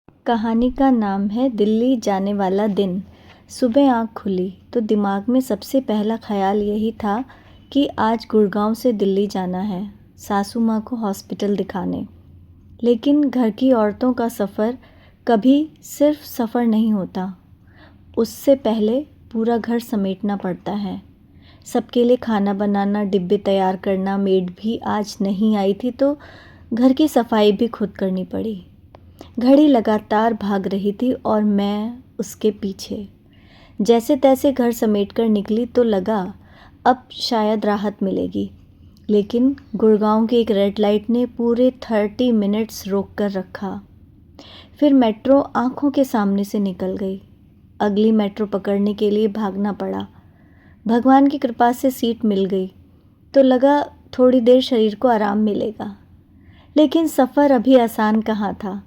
कहानी का नाम है दिल्ली जाने वाला दिन। सुबह आँख खुली तो दिमाग में सबसे पहला ख्याल यही था कि आज गुड़गांव से दिल्ली जाना है, सासू माँ को हॉस्पिटल दिखाने। लेकिन घर की औरतों का सफ़र कभी सिर्फ सफ़र नहीं होता, उससे पहले पूरा घर समेटना पड़ता है। सबके लिए खाना बनाना, डिब्बे तैयार करना, मेड भी आज नहीं आई थी तो घर की सफाई भी खुद करनी पड़ी। घड़ी लगातार भाग रही थी और मैं उसके पीछे। जैसे तैसे घर समेटकर निकली तो लगा अब शायद राहत मिलेगी, लेकिन गुड़गांव की एक रेड लाइट ने पूरे 30 मिनट्स रोक कर रखा। फिर मेट्रो आंखों के सामने से निकल गई। अगली मेट्रो पकड़ने के लिए भागना पड़ा। भगवान की कृपा से सीट मिल गई तो लगा थोड़ी देर शरीर को आराम मिलेगा, लेकिन सफ़र अभी आसान कहाँ था।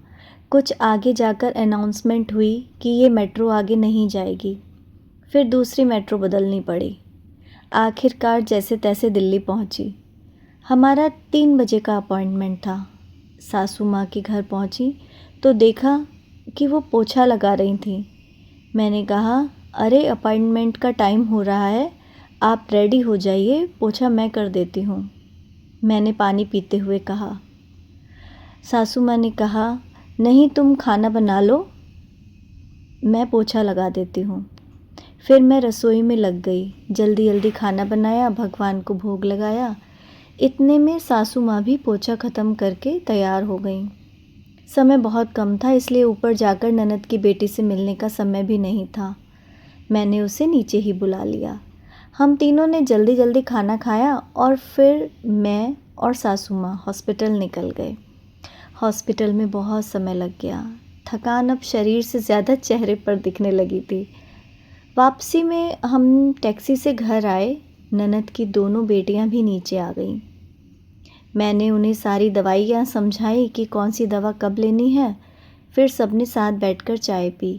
कुछ आगे जाकर अनाउंसमेंट हुई कि ये मेट्रो आगे नहीं जाएगी। फिर दूसरी मेट्रो बदलनी पड़ी। आखिरकार जैसे तैसे दिल्ली पहुंची। हमारा 3 बजे का अपॉइंटमेंट था। सासू माँ के घर पहुंची तो देखा कि वो पोछा लगा रही थी। मैंने कहा, अरे अपॉइंटमेंट का टाइम हो रहा है, आप रेडी हो जाइए, पोछा मैं कर देती हूँ, मैंने पानी पीते हुए कहा। सासू माँ ने कहा, नहीं तुम खाना बना लो, मैं पोछा लगा देती हूँ। फिर मैं रसोई में लग गई। जल्दी जल्दी खाना बनाया, भगवान को भोग लगाया। इतने में सासू माँ भी पोछा ख़त्म करके तैयार हो गई। समय बहुत कम था, इसलिए ऊपर जाकर ननद की बेटी से मिलने का समय भी नहीं था। मैंने उसे नीचे ही बुला लिया। हम तीनों ने जल्दी जल्दी खाना खाया और फिर मैं और सासू माँ हॉस्पिटल निकल गए। हॉस्पिटल में बहुत समय लग गया। थकान अब शरीर से ज़्यादा चेहरे पर दिखने लगी थी। वापसी में हम टैक्सी से घर आए। ननद की दोनों बेटियां भी नीचे आ गईं। मैंने उन्हें सारी दवाइयाँ समझाई कि कौन सी दवा कब लेनी है। फिर सबने साथ बैठकर चाय पी।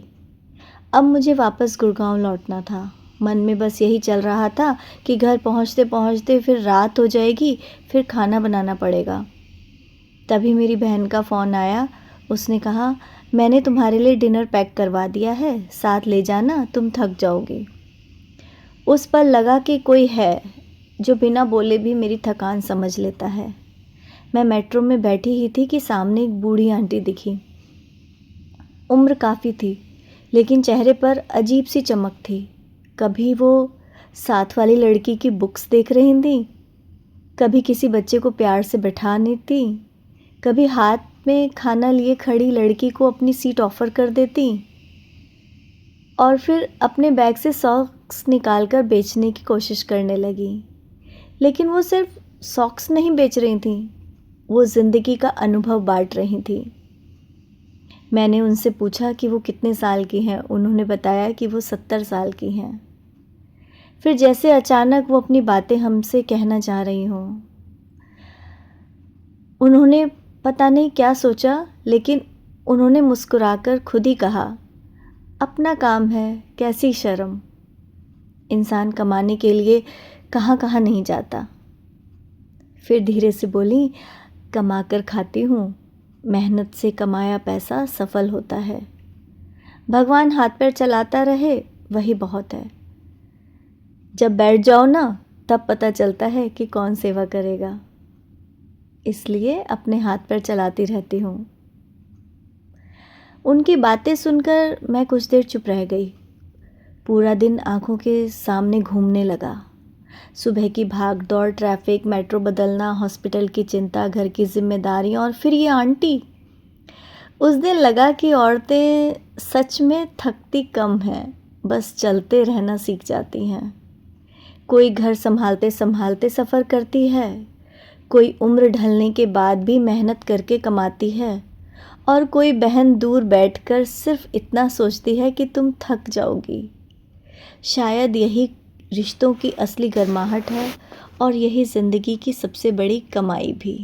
अब मुझे वापस गुड़गांव लौटना था। मन में बस यही चल रहा था कि घर पहुंचते पहुंचते फिर रात हो जाएगी, फिर खाना बनाना पड़ेगा। तभी मेरी बहन का फ़ोन आया। उसने कहा, मैंने तुम्हारे लिए डिनर पैक करवा दिया है, साथ ले जाना, तुम थक जाओगे। उस पर लगा कि कोई है जो बिना बोले भी मेरी थकान समझ लेता है। मैं मेट्रो में बैठी ही थी कि सामने एक बूढ़ी आंटी दिखी। उम्र काफ़ी थी, लेकिन चेहरे पर अजीब सी चमक थी। कभी वो साथ वाली लड़की की बुक्स देख रही थी, कभी किसी बच्चे को प्यार से बैठानी थी, कभी हाथ में खाना लिए खड़ी लड़की को अपनी सीट ऑफ़र कर देती और फिर अपने बैग से सॉक्स निकालकर बेचने की कोशिश करने लगी। लेकिन वो सिर्फ सॉक्स नहीं बेच रही थी, वो ज़िंदगी का अनुभव बांट रही थी। मैंने उनसे पूछा कि वो कितने साल की हैं। उन्होंने बताया कि वो 70 साल की हैं। फिर जैसे अचानक वो अपनी बातें हमसे कहना चाह रही हों। उन्होंने पता नहीं क्या सोचा, लेकिन उन्होंने मुस्कुराकर खुद ही कहा, अपना काम है, कैसी शर्म। इंसान कमाने के लिए कहाँ कहाँ नहीं जाता। फिर धीरे से बोली, कमा कर खाती हूँ, मेहनत से कमाया पैसा सफल होता है। भगवान हाथ पैर चलाता रहे, वही बहुत है। जब बैठ जाओ ना, तब पता चलता है कि कौन सेवा करेगा। इसलिए अपने हाथ पैर चलाती रहती हूँ। उनकी बातें सुनकर मैं कुछ देर चुप रह गई। पूरा दिन आंखों के सामने घूमने लगा। सुबह की भाग दौड़, ट्रैफिक, मेट्रो बदलना, हॉस्पिटल की चिंता, घर की जिम्मेदारियाँ और फिर ये आंटी। उस दिन लगा कि औरतें सच में थकती कम हैं, बस चलते रहना सीख जाती हैं। कोई घर संभालते संभालते सफ़र करती है, कोई उम्र ढलने के बाद भी मेहनत करके कमाती है, और कोई बहन दूर बैठकर सिर्फ इतना सोचती है कि तुम थक जाओगी। शायद यही रिश्तों की असली गर्माहट है और यही ज़िंदगी की सबसे बड़ी कमाई भी।